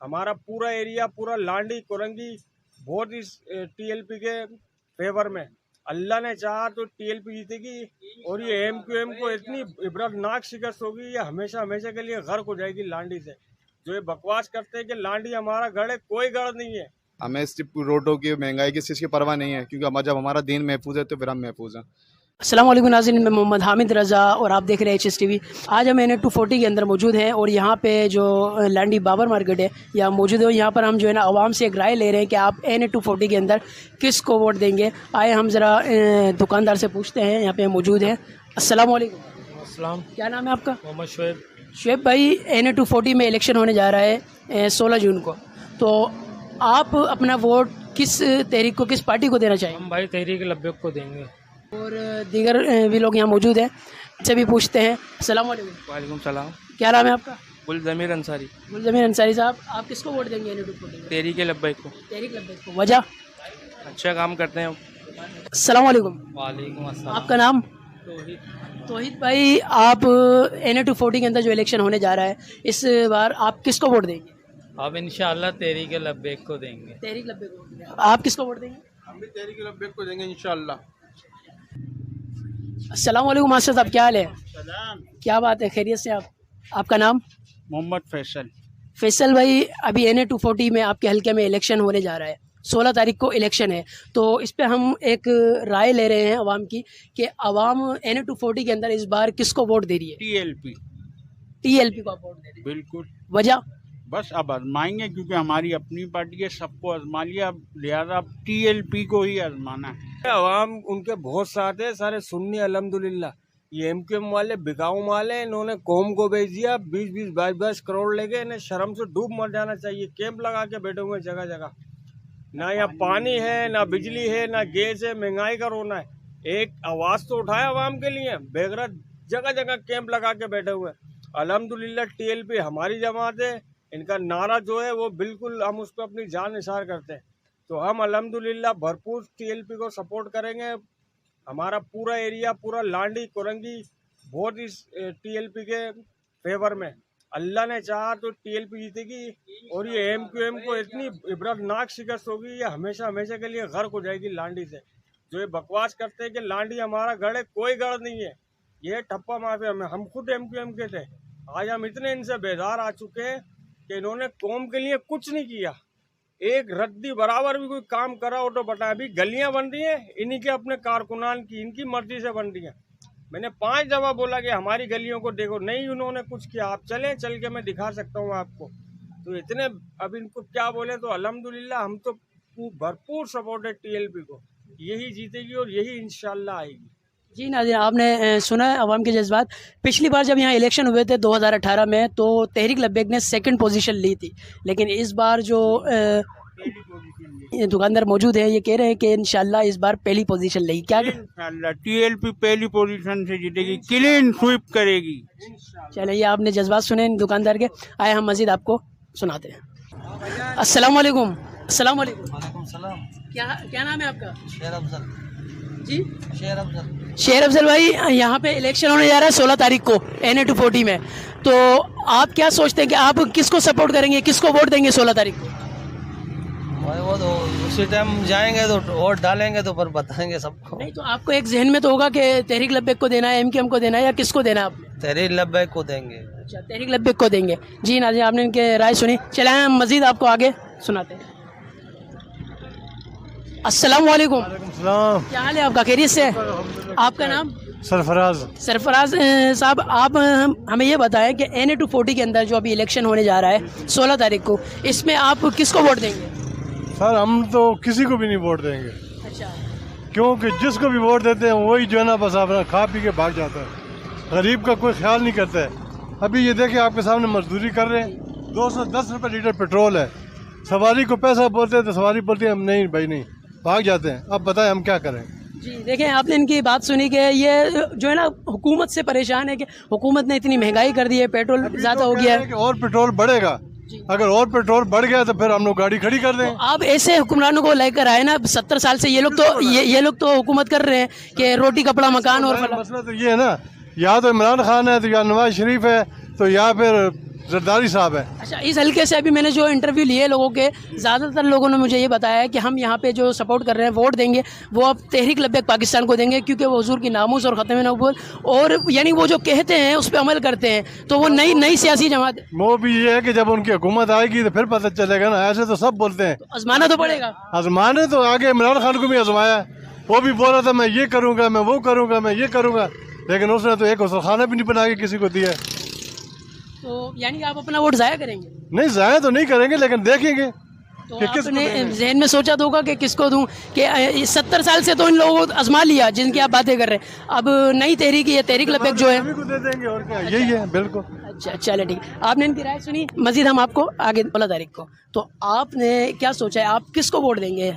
हमारा पूरा एरिया, पूरा लांडी कोरंगी बहुत इस टीएलपी के फेवर में। अल्लाह ने चाहा तो टीएलपी जीतेगी और ये एमक्यूएम को इतनी इबरतनाक शिकस्त होगी, ये हमेशा हमेशा के लिए गर्क हो जाएगी लांडी से। जो ये बकवास करते हैं कि लांडी हमारा गढ़ है, कोई गढ़ नहीं है। हमें इस रोडों की, महंगाई की चीज़ की परवाह नहीं है, क्योंकि जब हमारा दीन महफूज है तो फिर हम महफूज हैं। अस्सलाम वालेकुम नाज़रीन, मैं मोहम्मद हामिद रज़ा और आप देख रहे हैं HSTV। आज हम NH 240 के अंदर मौजूद हैं और यहाँ पे जो लांडी बाबर मार्केट है यहाँ मौजूद है। यहाँ पर हम जो है ना आवाम से एक राय ले रहे हैं कि आप NH 240 के अंदर किस को वोट देंगे। आए हम ज़रा दुकानदार से पूछते हैं, यहाँ पे मौजूद हैं। अस्सलाम वालेकुम। अस्सलाम। क्या नाम है आपका? मोहम्मद शुएब। शुएब भाई, NH 240 में इलेक्शन होने जा रहा है 16 जून को, तो आप अपना वोट किस तहरीक को, किस पार्टी को देना चाहिए? हम भाई तहरीक लब्बैक को देंगे। और दीगर भी लोग यहाँ मौजूद हैं, से भी पूछते हैं। अस्सलाम वालेकुम। वालेकुम सलाम। क्या नाम है आपका? गुलजमीर अंसारी। गुलजमीर अंसारी साहब, आप किसको वोट देंगे NH 240 में? तहरीक लब्बैक को। तहरीक लब्बैक को। वजह? अच्छा काम करते हैं। अस्सलाम वालेकुम। वालेकुम अस्सलाम। आपका नाम? तौहीद भाई, आप NH 240 के अंदर जो इलेक्शन होने जा रहा है इस बार आप किसको वोट देंगे? अब इंशाअल्लाह तहरीक लब्बैक को देंगे। तहरीक लब्बैक को। आप किसको वोट देंगे? हम भी तहरीक लब्बैक को देंगे इंशाअल्लाह। अस्सलाम वालेकुम मास्टर साहब, क्या हाल है? क्या बात है, खैरियत से? आपका नाम? मोहम्मद फैसल। फैसल भाई, अभी NH 240 में आपके हल्के में इलेक्शन होने जा रहा है, 16 तारीख को इलेक्शन है, तो इस पे हम एक राय ले रहे हैं आवाम की कि आवाम NH 240 के अंदर इस बार किसको वोट दे रही है? टीएलपी। TLP को आप वोट दे रहे हैं? बिल्कुल। वजह? बस अब आजमाएंगे, क्योंकि हमारी अपनी पार्टी है, सबको आजमा लिया, अब लिहाजा अब टीएलपी को ही आजमाना है। अवाम उनके बहुत साथ है, सारे सुन्नी अल्हम्दुलिल्लाह। ये एमक्यूएम वाले बिकाऊ माल है, इन्होंने कौम को बेच दिया 20-20, 22-22 करोड़ लेके। इन्हें शर्म से डूब मर जाना चाहिए। कैंप लगा के बैठे हुए जगह जगह, ना यहाँ पानी है, ना बिजली है, ना गैस है, महंगाई का रोना है। एक आवाज तो उठाए अवाम के लिए, बेगरत जगह जगह कैंप लगा के बैठे हुए। अल्हम्दुलिल्लाह टीएलपी हमारी जमात है, इनका नारा जो है वो बिल्कुल हम उस पर अपनी जान निसार करते हैं। तो हम अल्हम्दुलिल्लाह भरपूर टीएलपी को सपोर्ट करेंगे। हमारा पूरा एरिया, पूरा लांडी कोरंगी बहुत इस टीएलपी के फेवर में। अल्लाह ने चाहा तो टीएलपी जीतेगी और ये एमक्यूएम को इतनी इबरतनाक शिकस्त होगी, ये हमेशा हमेशा के लिए गर्क हो जाएगी लांडी से। जो ये बकवास करते हैं कि लांडी हमारा गढ़ है, कोई गढ़ नहीं है। ये ठप्पा माफिया में हम खुद एमक्यूएम के थे। आज हम इतने इनसे बेजार आ चुके हैं कि इन्होंने कौम के लिए कुछ नहीं किया, एक रद्दी बराबर भी कोई काम करा हो तो बताया। अभी गलियां बन रही हैं इन्हीं के अपने कारकुनान की, इनकी मर्जी से बन रही हैं। मैंने 5 दफा बोला कि हमारी गलियों को देखो, नहीं उन्होंने कुछ किया। आप चले, चल के मैं दिखा सकता हूँ आपको। तो इतने अब इनको क्या बोले। तो अल्हम्दुलिल्लाह हम तो भरपूर सपोर्ट है टीएलपी को, यही जीतेगी और यही इंशाल्लाह आएगी। जी नाज़रीन, आपने सुना है आवाम के जज्बात। पिछली बार जब यहाँ इलेक्शन हुए थे 2018 में, तो तहरीक लब्बैक ने 2nd पोजीशन ली थी, लेकिन इस बार जो दुकानदार मौजूद है ये कह रहे हैं कि इंशाल्लाह इस बार पहली पोजीशन लेगी। क्या इंशाल्लाह टीएलपी पहली पोजीशन से जीतेगी, क्लीन स्वीप करेगी। चलिए, आपने जज्बात सुने इन दुकानदार के। आए हम मजीद आपको सुनाते हैं। अस्सलाम वालेकुम। अस्सलाम वालेकुम। वालेकुम सलाम। क्या नाम है आपका? शेर अफजल। जी, शेर अफजल। शेर अफजल भाई, यहाँ पे इलेक्शन होने जा रहा है 16 तारीख को NH 240 में, तो आप क्या सोचते हैं कि आप किसको सपोर्ट करेंगे, किसको वोट देंगे 16 तारीख को? भाई वो तो उसी टाइम जाएंगे तो वोट डालेंगे तो पर बताएंगे सबको। नहीं तो आपको एक जहन में तो होगा कि तहरीक लब्बैक को देना है, एमक्यूएम को देना है, या किसको देना है आपने? तहरीक लब्बैक को देंगे। अच्छा, तहरीक लब्बैक को देंगे। जी नाज़रीन, आपने इनके राय सुनी। चले हम मजीद आपको आगे सुनाते हैं। अस्सलाम वालेकुम। क्या हाल है आपका, खैरियत से? आपका नाम? सरफराज। सरफराज साहब, आप हमें ये बताएं कि NH 240 के अंदर जो अभी इलेक्शन होने जा रहा है 16 तारीख को, इसमें आप किसको वोट देंगे? सर हम तो किसी को भी नहीं वोट देंगे। अच्छा, क्योंकि जिसको भी वोट देते हैं वही जो है ना बस अपना खा पी के भाग जाता है, गरीब का कोई ख्याल नहीं करता है। अभी ये देखिए आपके सामने मजदूरी कर रहे हैं, 210 रुपये लीटर पेट्रोल है। सवारी को पैसा बोलते हैं तो सवारी बोलती है हम नहीं भाई नहीं, भाग जाते हैं। अब बताएं हम क्या करें। जी देखें, आपने इनकी बात सुनी कि ये जो है ना हुकूमत से परेशान है कि हुकूमत ने इतनी महंगाई कर दी है, पेट्रोल ज़्यादा हो गया है। और पेट्रोल बढ़ेगा, अगर और पेट्रोल बढ़ गया तो फिर हम लोग गाड़ी खड़ी कर दें। तो आप ऐसे हुक्मरानों को लेकर आए ना, 70 साल से ये लोग तो हुकूमत कर रहे हैं कि रोटी कपड़ा मकान और मसला तो ये है ना, या तो इमरान खान है तो या नवाज शरीफ है तो या फिर जरदारी साहब है। अच्छा, इस हल्के से अभी मैंने जो इंटरव्यू लिए लोगों के, ज़्यादातर लोगों ने मुझे ये बताया है कि हम यहाँ पे जो सपोर्ट कर रहे हैं, वोट देंगे, वो अब तहरीक लब्बैक पाकिस्तान को देंगे, क्योंकि वो हुजूर की नामूस और ख़त्म नबूवत और यानी वो जो कहते हैं उस पर अमल करते हैं, तो वो नई सियासी जमात है। वो भी ये है कि जब उनकी हुकूमत आएगी तो फिर पता चलेगा ना, ऐसे तो सब बोलते हैं। आजमाना तो पड़ेगा। आजमाने तो आगे इमरान खान को भी आजमाया, वो भी बोल रहा था मैं ये करूँगा, मैं वो करूँगा, मैं ये करूँगा, लेकिन उसने तो एक गौसल खाना भी नहीं बना के किसी को दिया। तो यानी आप अपना वोट ज़ाया करेंगे? नहीं, ज़ाया तो नहीं करेंगे, लेकिन देखेंगे तो कि किसको आपने देंगे। जहन में सोचा तो होगा कि किसको दूं, कि 70 साल से तो इन लोगों को आजमा लिया जिनकी आप बातें कर रहे हैं, अब नई तहरीक ये तहरीक लब्बैक जो है। सभी को दे देंगे और क्या, यही है बिल्कुल। अच्छा, चले ठीक है, आपने इनकी राय सुनी। मजीद हम आपको आगे 16 तारीख को, तो आपने क्या सोचा है, आप किसको वोट देंगे?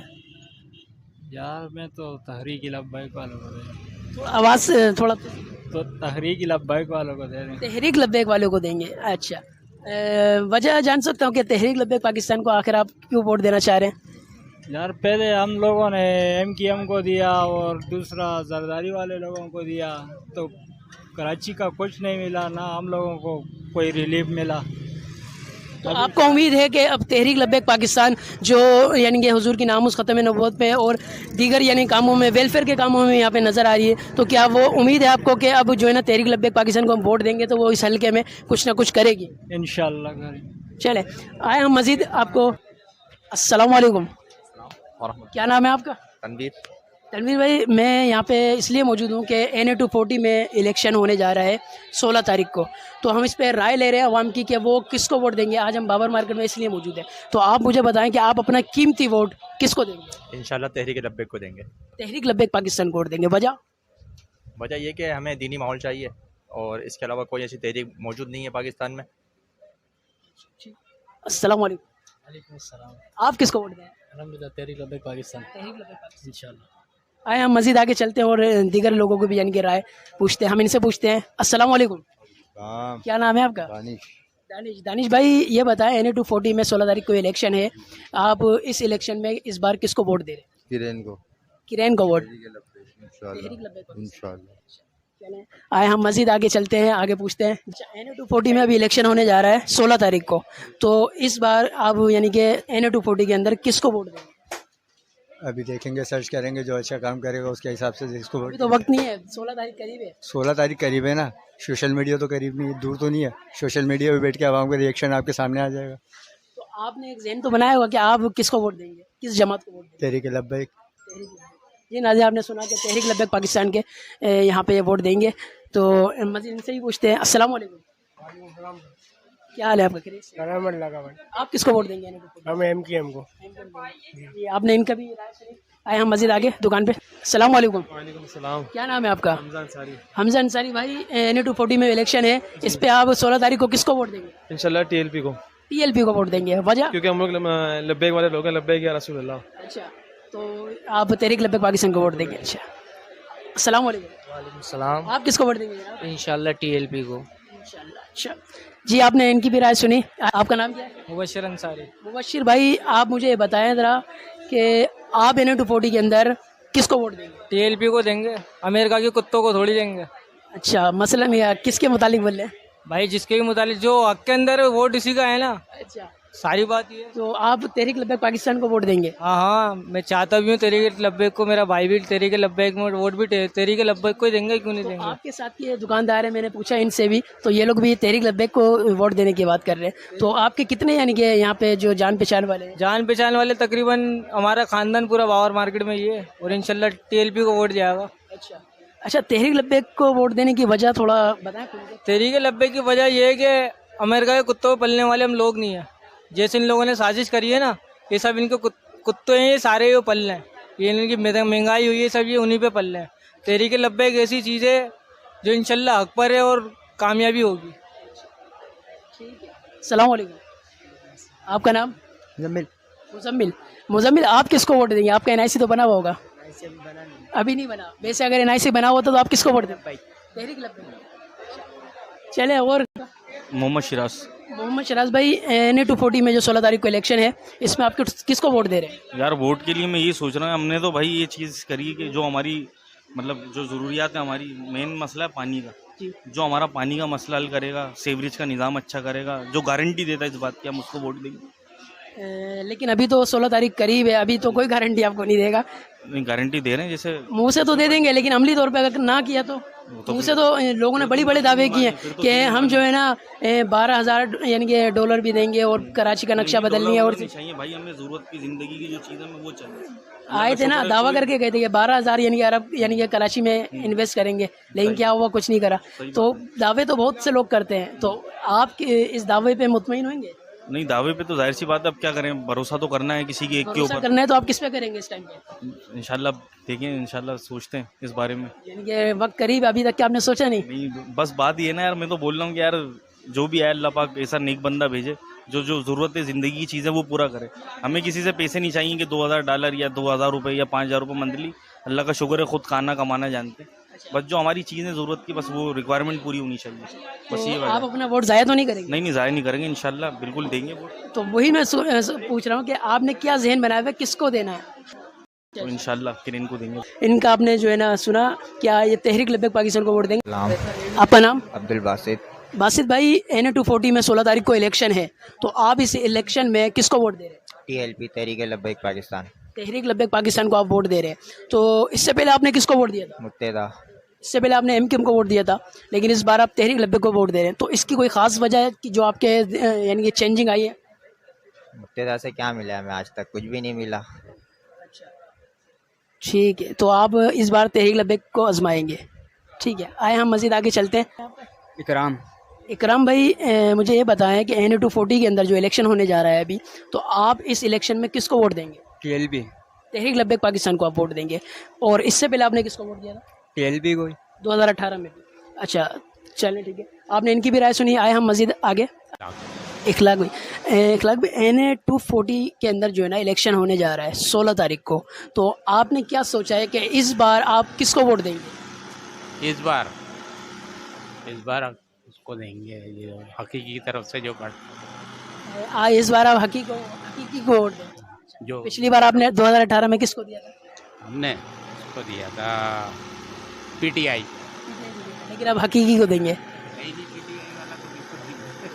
यार मैं तो तहरीक लब्बैक वालों को देंगे। तो आवाज़ थोड़ा, तो तहरीक लब्बैक वालों को दे देंगे। तहरीक लब्बैक वालों को देंगे। अच्छा, वजह जान सकता हूँ कि तहरीक लब्बैक पाकिस्तान को आखिर आप क्यों वोट देना चाह रहे हैं? यार पहले हम लोगों ने MKM को दिया और दूसरा जरदारी वाले लोगों को दिया, तो कराची का कुछ नहीं मिला, ना हम लोगों को कोई रिलीफ मिला। तो आपको उम्मीद है कि अब तहरीक लब्बैक पाकिस्तान जो यानी कि हुजूर की नामूस ख़त्म नबूवत पे और दीगर यानी कामों में, वेलफेयर के कामों में यहाँ पे नज़र आ रही है, तो क्या वो उम्मीद है आपको कि अब जो है ना तहरीक लब्बैक पाकिस्तान को हम वोट देंगे तो वो इस हल्के में कुछ ना कुछ करेगी? इंशाल्लाह करेंगे। चले आए हम मज़ीद आपको। अस्सलाम वालेकुम, क्या नाम है आपका? तनवीर। तनवीर भाई, मैं यहाँ पे इसलिए मौजूद हूँ कि NA-240 में इलेक्शन होने जा रहा है 16 तारीख को, तो हम इस पर राय ले रहे हैं अवाम की कि वो किसको वोट देंगे। आज हम बाबर मार्केट में इसलिए मौजूद हैं, तो आप मुझे बताएं कि आप अपना कीमती वोट किसको देंगे? इंशाल्लाह तहरीक लब्बैक को देंगे। तहरीक लब्बैक पाकिस्तान को वोट देंगे। वजह ये कि हमें दीनी माहौल चाहिए और इसके अलावा कोई ऐसी तहरीक मौजूद नहीं है पाकिस्तान में। अस्सलाम वालेकुम, आप किसको वोट दें? तहरीक लब्बैक पाकिस्तान। तहरीक लब्बैक पाकिस्तान। इंशाल्लाह। आए हम मज़ीद आगे चलते हैं और दीगर लोगों को भी यानी कि राय पूछते हैं। हम इनसे पूछते हैं। अस्सलाम वालेकुम, क्या नाम है आपका? दानिश। दानिश भाई, ये बताएं NA-240 में 16 तारीख को इलेक्शन है, आप इस इलेक्शन में इस बार किसको वोट दे रहे हैं? किरेन को वोट। चलें, आए हम मज़ीद आगे चलते हैं, आगे पूछते हैं। NA-240 में अभी इलेक्शन होने जा रहा है 16 तारीख को, तो इस बार आप यानी कि NA-240 के अंदर किसको वोट देंगे? अभी देखेंगे, सर्च करेंगे, जो अच्छा काम करेगा उसके हिसाब से जिसको अभी तो वक्त नहीं है, 16 तारीख करीब है। 16 तारीख करीब है ना, सोशल मीडिया तो करीब नहीं है, दूर तो नहीं है। सोशल मीडिया पे बैठ के आवाम का रिएक्शन आपके सामने आ जाएगा। तो आपने एक ज़हन तो बनाया होगा कि आप किसको वोट देंगे, किस जमात को वोट देंगे? तहरीक लब्बैक। जी नाज़िर, आपने सुना कि तहरीक लब्बैक पाकिस्तान के यहाँ पे वोट देंगे, तो मज़ीद इनसे ही पूछते हैं। अस्सलाम वालेकुम, क्या हाल है आपका? आप किसको वोट देंगे? हम MKM को। ये आपने इनका भी राय सुनी। आए हम मज़ीद आगे दुकान पे। अस्सलाम वालेकुम। वालेकुम सलाम। क्या नाम है आपका? हमजा अंसारी। हमजा अंसारी भाई, NA-240 में इलेक्शन है, इस पे आप 16 तारीख को किसको वोट देंगे? इंशाल्लाह TLP को। TLP को वोट देंगे। वजह? क्योंकि हम लोग लब्बैक वाले लोग हैं, लब्बैक या रसूल अल्लाह। अच्छा, तो आप तहरीक लब्बैक पाकिस्तान को वोट देंगे। अच्छा, अस्सलाम वालेकुम। वालेकुम सलाम। आप किसको वोट देंगे जनाब? इंशाल्लाह TLP को। इंशाल्लाह। अच्छा जी, आपने इनकी भी राय सुनी। आपका नाम क्या है? मुबशिर अंसारी। मुबशिर भाई, आप मुझे ये बताएं ज़रा कि आप NA-240 के अंदर किसको वोट देंगे? TLP को देंगे, अमेरिका के कुत्तों को थोड़ी देंगे। अच्छा, मसलन या किसके मुतालिक बोल रहे हैं? भाई जिसके भी मुतालिक जो हक के अंदर है, वोट इसी का है ना। अच्छा, सारी बात ये है। तो आप तहरीक लब्बैक पाकिस्तान को वोट देंगे? हाँ, मैं चाहता भी हूँ तहरीक लब्बैक को, मेरा भाई भी तहरीक लब्बैक में वोट भी तहरीक लब्बैक को ही देंगे, क्यों नहीं देंगे। आपके साथ ये दुकानदार है, मैंने पूछा इनसे भी, तो ये लोग भी तहरीक लब्बैक को वोट देने की बात कर रहे हैं। तो आपके कितने यानी कि यहाँ पे जो जान पहचान वाले हैं? जान पहचान वाले तकरीबन हमारा खानदान पूरा बाबर मार्केट में ही है, और इंशाल्लाह TLP को वोट जाएगा। अच्छा, तहरीक लब्बैक को वोट देने की वजह थोड़ा बताएं। तहरीक लब्बैक की वजह यह है कि अमेरिका के कुत्तों पर पलने वाले हम लोग नहीं है। जैसे इन लोगों ने साजिश करी है ना, ये सब इनके कुत्ते हैं, ये सारे ये पल रहे हैं, ये इनकी महंगाई हुई है, सब ये उन्हीं पे पल रहे हैं। तहरीक लब्बैक ऐसी चीज़ है जो इंशाल्लाह हक पर है और कामयाबी होगी। अस्सलाम वालेकुम, आपका नाम? मुजम्मिल। मुजम्मिल, आप किसको वोट देंगे? आपका NIC तो बना हुआ होगा? अभी नहीं बना। वैसे अगर NIC बना हुआ तो आप किसको वोट देंगे? तहरीक लब्बैक। चले, और मोहम्मद शिराज। मोहम्मद शराज भाई, NA-240 में जो 16 तारीख को इलेक्शन है, इसमें आप किसको वोट दे रहे हैं? यार वोट के लिए मैं ये सोच रहा हूँ, हमने तो भाई ये चीज़ करी है कि जो हमारी मतलब जो ज़रूरियात है, हमारी मेन मसला है पानी का। जी। जो हमारा पानी का मसला हल करेगा, सेवरेज का निज़ाम अच्छा करेगा, जो गारंटी देता है इस बात की, हम उसको वोट देंगे। लेकिन अभी तो 16 तारीख करीब है, अभी तो कोई गारंटी आपको नहीं देगा। नहीं, गारंटी दे रहे हैं, जैसे मुंह से तो दे देंगे, लेकिन अमली तौर पे अगर ना किया तो मुंह से तो लोगों ने बड़े बड़े दावे किए कि हम जो है ना 12,000 यानी कि डॉलर भी देंगे और कराची का नक्शा बदलनी है। और चाहिए भाई, हमें जरूरत की जिंदगी की जो चीज़ है वो चाहिए। आए थे ना, दावा करके गए थे कि 12,000 यानी कि अरब यानी कि कराची में इन्वेस्ट करेंगे, लेकिन क्या हुआ, कुछ नहीं करा। तो दावे तो बहुत से लोग करते हैं, तो आप इस दावे पे मुतमईन होंगे? नहीं, दावे पे तो जाहिर सी बात है, अब क्या करें, भरोसा तो करना है किसी के एक के भरोसा ऊपर। करना है तो आप किस पे करेंगे इस टाइम पे? इंशाल्लाह देखें, इंशाल्लाह सोचते हैं इस बारे में। यानी कि वक्त करीब, अभी तक क्या आपने सोचा नहीं? नहीं, बस बात ये ना यार, मैं तो बोल रहा हूँ कि यार जो भी है अल्लाह पाक ऐसा नेक बंदा भेजे जो जो ज़रूरत है ज़िंदगी की चीज़ें वो पूरा करे। हमें किसी से पैसे नहीं चाहिए कि $2,000 या 2,000 रुपये या 5,000 रुपये मंथली। अल्लाह का शुक्र है, खुद खाना कमाना जानते हैं। बस जो हमारी चीज़ें ज़रूरत की, बस वो रिक्वायरमेंट पूरी होनी चाहिए, बस ये तो वजह आप है। अपना वोट ज़ाया तो नहीं करेंगे? नहीं, ज़ाया नहीं करेंगे, इंशाल्लाह बिल्कुल देंगे वोट। तो वही मैं पूछ रहा हूँ कि आपने क्या जहन बनाया हुआ है, किसको देना है? तो इंशाल्लाह किरण को देंगे। इनका आपने जो है ना सुना, क्या ये तहरीक लब्बैक पाकिस्तान को वोट देंगे? आपका नाम? अब्दुल बासित। बासित भाई, NA-240 में 16 तारीख को इलेक्शन है, तो आप इस इलेक्शन में किसको वोट दे रहे हैं? TLP तहरीक लब्बैक पाकिस्तान। तहरीक लब्बैक पाकिस्तान को आप वोट दे रहे हैं, तो इससे पहले आपने किसको वोट दिया था? मुत्तहदा। इससे पहले आपने MKM को वोट दिया था, लेकिन इस बार आप तहरीक लब्बैक को वोट दे रहे हैं, तो इसकी कोई ख़ास वजह है कि जो आपके यानी कि चेंजिंग आई है? मुत्तहदा से क्या मिला हमें, आज तक कुछ भी नहीं मिला। ठीक है, तो आप इस बार तहरीक लब्बैक को आजमाएंगे। ठीक है, आए हम मज़ीद आगे चलते हैं। इकराम। इकराम भाई, मुझे ये बताएं कि NA-240 के अंदर जो इलेक्शन होने जा रहा है अभी, तो आप इस इलेक्शन में किसको वोट देंगे? TLP। तहरीक लब्बैक पाकिस्तान को आप वोट देंगे, और इससे पहले आपने किसको वोट दिया था? TLP को। 2018 में। अच्छा, चलें ठीक है, आपने इनकी भी राय सुनी। आए हम मज़ीद आगे। इखलाक भाई, NA-240 के अंदर जो है ना इलेक्शन होने जा रहा है 16 तारीख को, तो आपने क्या सोचा है कि इस बार आप किसको वोट देंगे? इस बार उसको देंगे ये हकीकी की तरफ से जो बढ़ इस बार आप हकीकी को वोट देंगे। जो पिछली बार आपने 2018 में किसको दिया था? हमने उसको दिया था PTI। लेकिन आप हकीकी को देंगे।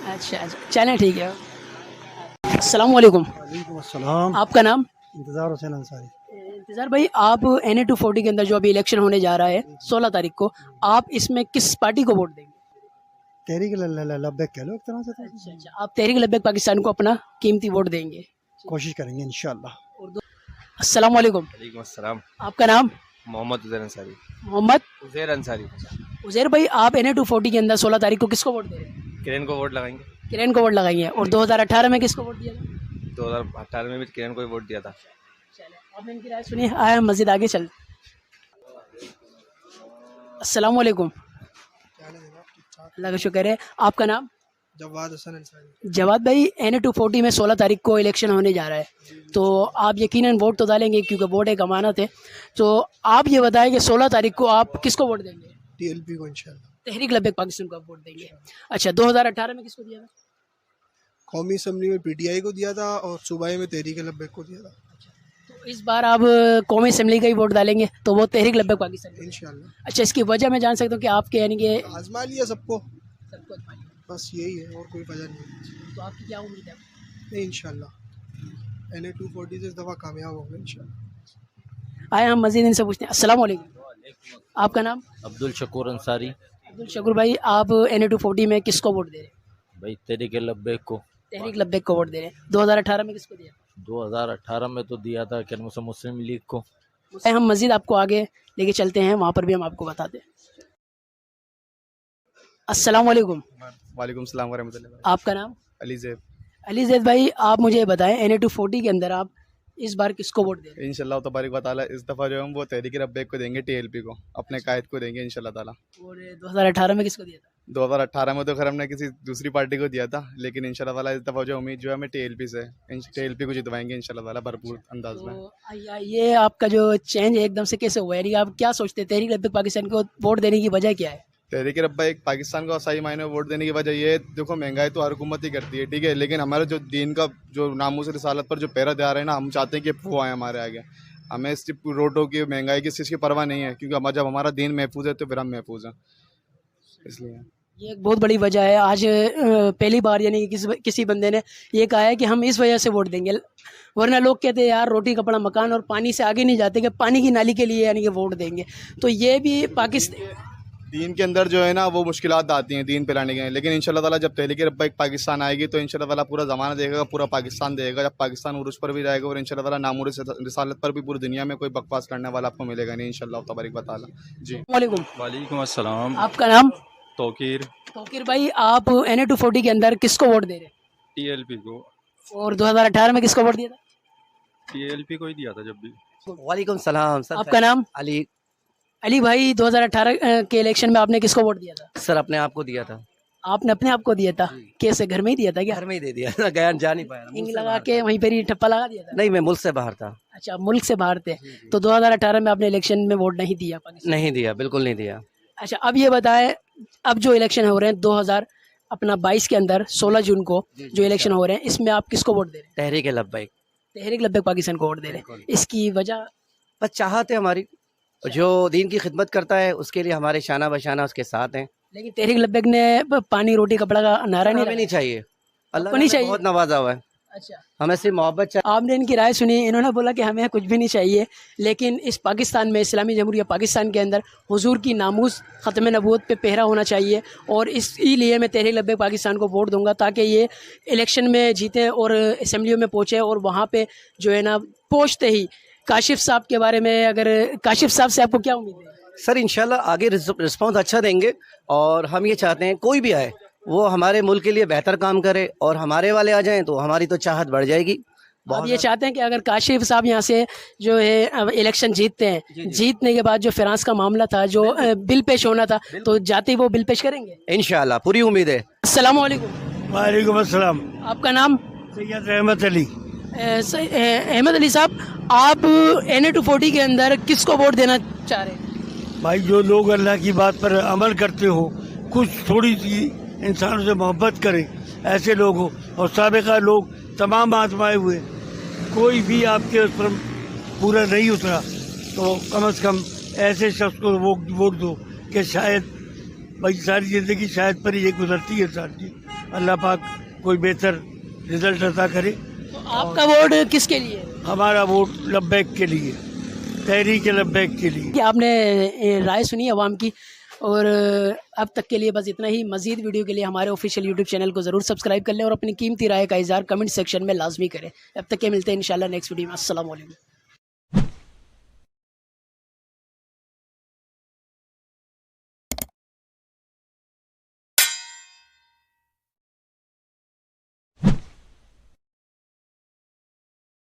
अच्छा, चलें ठीक है। अस्सलाम वालेकुम। वालेकुम। आपका नाम? इंतज़ार हुसैन अंसारी। इंतज़ार भाई, आप NA-240 के अंदर जो अभी इलेक्शन होने जा रहा है 16 तारीख को, आप इसमें किस पार्टी को वोट देंगे? तहरीक लब्बैक कह लो एक तरह से। अच्छा, आप तहरीक लब्बैक पाकिस्तान को अपना कीमती वोट देंगे। कोशिश करेंगे इंशाल्लाह। अस्सलाम वालेकुम। वालेकुम अस्सलाम। आपका नाम? मोहम्मद उज़ैर अंसारी। मोहम्मद उज़ैर अंसारी। उज़ैर भाई, आप NA-240 के अंदर 16 तारीख को किसको वोट दे रहे हैं? किरण को वोट लगाएंगे। किरण को वोट लगाएंगे। और 2018 में किसको वोट दिया था? 2018 में भी किरण को ही वोट दिया था। आपने इनकी राय सुनी। आया मस्जिद आगे चल। अस्सलाम वालेकुम। अल्लाह का शुक्र है। आपका नाम? जवाद हसन अंसारी। जवाद भाई, NA-240 में 16 तारीख को इलेक्शन होने जा रहा है, तो आप यकीनन वोट तो डालेंगे क्योंकि वोट एक अमानत है। तो आप ये बताएं कि 16 तारीख को आप किसको वोट देंगे? TLP को इंशाल्लाह। तहरीक लब्बैक पाकिस्तान को आप वोट देंगे। अच्छा, 2018 में किसको दिया था? कौमी असम्बली में PTI को दिया था और सूबाई में तहरीक लब्बैक को दिया था। तो इस बार आप कौमी असम्बली का ही वोट डालेंगे, तो वो तहरीक लब्बैक पाकिस्तान को। इंशाल्लाह। अच्छा, इसकी वजह मैं जान सकता हूँ कि आपके यानी कि आजमा लिया सबको, बस यही है और कोई वजह नहीं है। तो आपकी क्या उम्मीद है? नहीं, इंशाल्लाह NA-240 से इस दफ़ा कामयाब होंगे इंशाल्लाह। आए हम मज़ीद इनसे पूछते हैं। अस्सलाम वालेकुम। आपका नाम? अब्दुल शकूर अंसारी। अब्दुल शकूर भाई, आप NA-240 में किसको वोट दे रहे हैं? भाई तहरीक लब्बैक को। तहरीक लब्बैक को वोट दे रहे हैं। 2018 में किसको दिया? 2018 में तो दिया था क्या मुस्लिम लीग को। हम मज़ीद आपको आगे लेके चलते हैं, वहाँ पर भी हम आपको बताते हैं। अस्सलाम वालेकुम। वालेकुम सलाम वरहमतुल्लाह। आपका नाम? अली ज़ैद। अली ज़ैद भाई, आप मुझे बताएं NA-240 के अंदर आप इस बार किसको वोट दे रहे हैं? इंशाल्लाह तबारक व तआला इस दफ़ा जो हम वो तहरीक लब्बैक को देंगे, TLP को, अपने कायद को देंगे इंशाल्लाह ताला। और 2018 में किसको दिया था? 2018 में तो खैर हमने किसी दूसरी पार्टी को दिया था, लेकिन इंशाल्लाह ताला इस दफ़ा जो उम्मीद जो है हमें TLP से, TLP को जितवाएंगे इंशाल्लाह ताला भरपूर अंदाज में। तो ये आपका जो चेंज है एकदम से कैसे हुआ, यानी आप क्या सोचते हैं तहरीक लब्बैक पाकिस्तान को वोट देने की वजह क्या है? तहरीक लब्बैक पाकिस्तान को सही मायने में वोट देने की वजह ये है, देखो महंगाई तो हर हुकूमत ही करती है, ठीक है, लेकिन हमारे जो दीन का जो नामूस रिसालत पर जो पहरा दे रहे हैं ना, हम चाहते हैं कि वो आए हमारे आगे। हमें सिर्फ रोडों की महंगाई की चीज़ की परवाह नहीं है, क्योंकि जब हमारा दीन महफूज है तो फिर हम महफूज हैं। इसलिए ये एक बहुत बड़ी वजह है। आज पहली बार यानी कि किसी बंदे ने ये कहा है कि हम इस वजह से वोट देंगे, वरना लोग कहते हैं यार रोटी कपड़ा मकान और पानी से आगे नहीं जाते कि पानी की नाली के लिए यानी कि वोट देंगे। तो ये भी पाकिस्तान दीन के अंदर जो है ना वो मुश्किलात आती हैं दीन पिलाने के, लेकिन इंशाल्लाह ताला जब तहरीक रब्बा पाकिस्तान आएगी तो इंशाल्लाह ताला पूरा ज़माना देगा, पूरा पाकिस्तान देगा। जब पाकिस्तान उरूज पर भी रहेगा और इंशाल्लाह ताला नामुर रिसालत पर भी पूरी दुनिया में कोई बकवास करने वाला आपको मिलेगा नहीं इंशाल्लाह तबारक व तआला। जी वालेकुम अस्सलाम। आपका नाम? तौकीर भाई, आप NA-240 के अंदर किसको वोट दे रहे हैं? TLP को। और 2018 में किसको वोट दिया था? TLP को ही दिया था जब भी। वालेकुम सलाम सर। आपका नाम? अली भाई, 2018 के इलेक्शन में आपने किसको वोट दिया था? सर अपने आप को दिया था। आपने अपने आप को दिया था? कैसे, घर में ही दिया था क्या? घर में ही दे दिया था, गया जा नहीं पाया। इंग लगा के वहीं पर ही ठप्पा लगा दिया था? नहीं, मैं मुल्क से बाहर था। अच्छा, मुल्क से बाहर थे। तो 2018 में आपने इलेक्शन में वोट नहीं दिया? नहीं दिया, बिल्कुल नहीं दिया। अच्छा, अब ये बताएं, अब जो इलेक्शन हो रहे हैं 2022 के अंदर 16 जून को जो इलेक्शन हो रहे हैं, इसमें आप किसको वोट दे रहे हैं? तहरीक लब्बैक। तहरीक लब्बैक पाकिस्तान को वोट दे रहे हैं। इसकी वजह? बस चाहते हमारी, जो दीन की खिदमत करता है उसके लिए हमारे शाना बशाना उसके साथ हैं। लेकिन तहरीक लब्बैक ने पानी रोटी कपड़ा का नारा नहीं चाहिए, अल्लाह ने बहुत नवाजा हुआ है। अच्छा, हमें सिर्फ मोहब्बत चाहिए। आपने इनकी राय सुनी, इन्होंने बोला कि हमें कुछ भी नहीं चाहिए, लेकिन इस पाकिस्तान में, इस्लामी जमहूरिया पाकिस्तान के अंदर हुजूर की नामूस ख़त्म नबूवत पे पहरा होना चाहिए, और इसलिए मैं तहरीक लब्बैक पाकिस्तान को वोट दूंगा ताकि ये इलेक्शन में जीतें और असम्बलियों में पहुँचे। और वहाँ पे जो है ना, पहुँचते ही काशिफ साहब के बारे में, अगर काशिफ साहब से आपको क्या उम्मीद है? सर इंशाल्लाह आगे रिस्पॉन्स अच्छा देंगे, और हम ये चाहते हैं कोई भी आए वो हमारे मुल्क के लिए बेहतर काम करे, और हमारे वाले आ जाएं तो हमारी तो चाहत बढ़ जाएगी। आप ये चाहते हैं कि अगर काशिफ साहब यहाँ से जो है इलेक्शन जीतते हैं, जीतने के बाद जो फिरांस का मामला था, जो बिल पेश होना था, तो जाते ही वो बिल पेश करेंगे इंशाल्लाह, पूरी उम्मीद है। अस्सलाम वालेकुम। वालेकुम अस्सलाम। आपका नाम? सैयद अहमद अली। अहमद अली साहब, आप NA-240 के अंदर किसको वोट देना चाह रहे हैं? भाई, जो लोग अल्लाह की बात पर अमल करते हो, कुछ थोड़ी सी इंसानों से मोहब्बत करें, ऐसे लोग हो, और साबिका लोग तमाम आजमाए हुए, कोई भी आपके उस पर पूरा नहीं उतरा, तो कम से कम ऐसे शख्स को वोट दो कि शायद भाई सारी ज़िंदगी शायद पर ही गुजरती है इंसान की, अल्लाह पाक कोई बेहतर रिजल्ट अता करे। तो आपका वोट किसके लिए? हमारा वोट लब्बैक के लिए, तहरीक लब्बैक के लिए। आपने राय सुनी अवाम की, और अब तक के लिए बस इतना ही। मज़ीद वीडियो के लिए हमारे ऑफिशियल यूट्यूब चैनल को ज़रूर सब्सक्राइब कर लें और अपनी कीमती राय का इज़हार कमेंट सेक्शन में लाजमी करें। अब तक के मिलते हैं इंशाल्लाह नेक्स्ट वीडियो में। अस्सलाम वालेकुम।